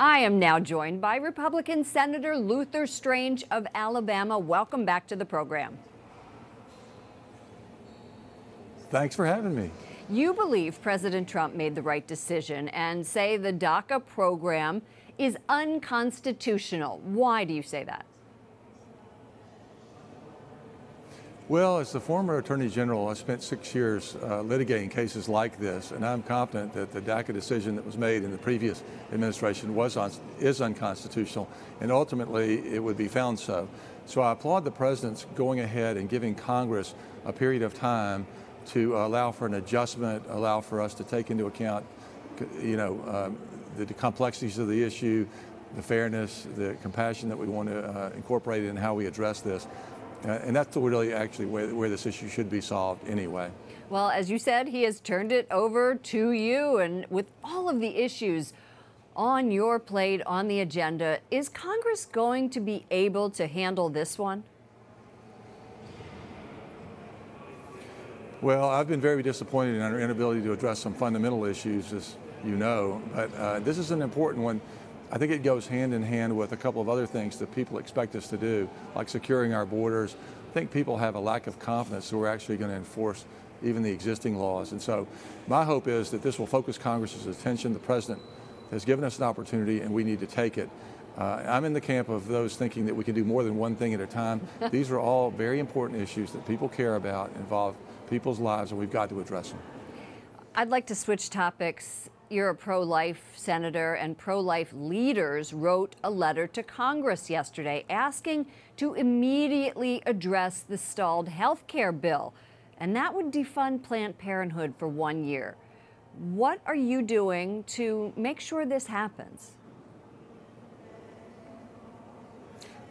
I am now joined by Republican Senator Luther Strange of Alabama. Welcome back to the program. Thanks for having me. You believe President Trump made the right decision and say the DACA program is unconstitutional. Why do you say that? Well, as the former Attorney General, I spent 6 years litigating cases like this, and I'm confident that the DACA decision that was made in the previous administration is unconstitutional, and ultimately it would be found so. So I applaud the President's going ahead and giving Congress a period of time to allow for an adjustment, allow for us to take into account, the complexities of the issue, the fairness, the compassion that we want to incorporate in how we address this. And that's really actually where this issue should be solved anyway. Well, as you said, he has turned it over to you. And with all of the issues on your plate, on the agenda, is Congress going to be able to handle this one? Well, I've been very disappointed in our inability to address some fundamental issues, as you know. But this is an important one. I think it goes hand in hand with a couple of other things that people expect us to do, like securing our borders. I think people have a lack of confidence that we're actually going to enforce even the existing laws. And so my hope is that this will focus Congress's attention. The President has given us an opportunity and we need to take it. I'm in the camp of those thinking that we can do more than one thing at a time. These are all very important issues that people care about, involve people's lives, and we've got to address them. I'd like to switch topics. You're a pro-life senator, and pro-life leaders wrote a letter to Congress yesterday asking to immediately address the stalled health care bill, and that would defund Planned Parenthood for 1 year. What are you doing to make sure this happens?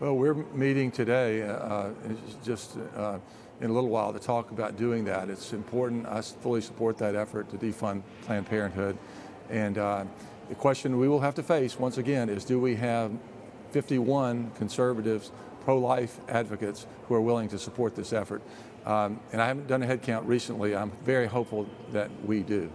Well, we're meeting today just in a little while to talk about doing that. It's important. I fully support that effort to defund Planned Parenthood. And the question we will have to face, once again, is do we have 51 conservatives, pro-life advocates who are willing to support this effort? And I haven't done a head count recently. I'm very hopeful that we do.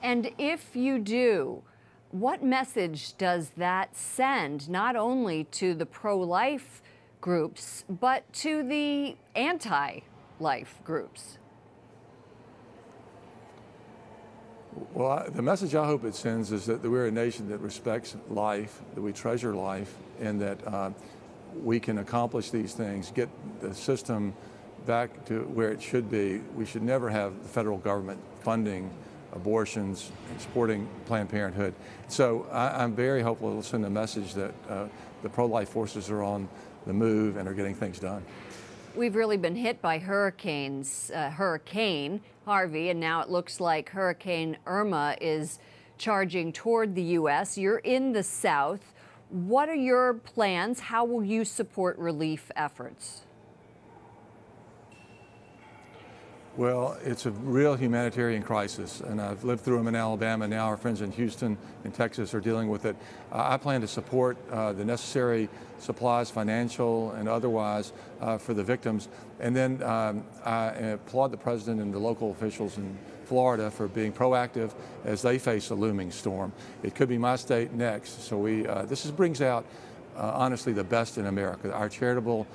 And if you do, what message does that send not only to the pro-life groups, but to the anti-life groups? Well, the message I hope it sends is that we're a nation that respects life, that we treasure life, and that we can accomplish these things, get the system back to where it should be. We should never have the federal government funding abortions and supporting Planned Parenthood. So I'm very hopeful it'll send a message that the pro-life forces are on the move and are getting things done. We've really been hit by hurricanes, Hurricane Harvey, and now it looks like Hurricane Irma is charging toward the U.S. You're in the South. What are your plans? How will you support relief efforts? Well, it's a real humanitarian crisis, and I've lived through them in Alabama. Now our friends in Houston and Texas are dealing with it. I plan to support the necessary supplies, financial and otherwise, for the victims. And then I applaud the President and the local officials in Florida for being proactive as they face a looming storm. It could be my state next. So this brings out, honestly, the best in America. Our charitable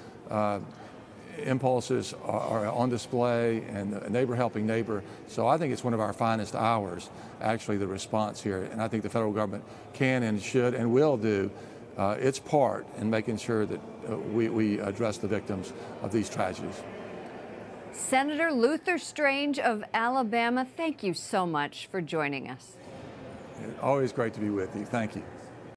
impulses are on display, and a neighbor helping neighbor. So I think it's one of our finest hours, actually, the response here. And I think the federal government can and should and will do its part in making sure that we address the victims of these tragedies. Senator Luther Strange of Alabama, thank you so much for joining us. Always great to be with you. Thank you.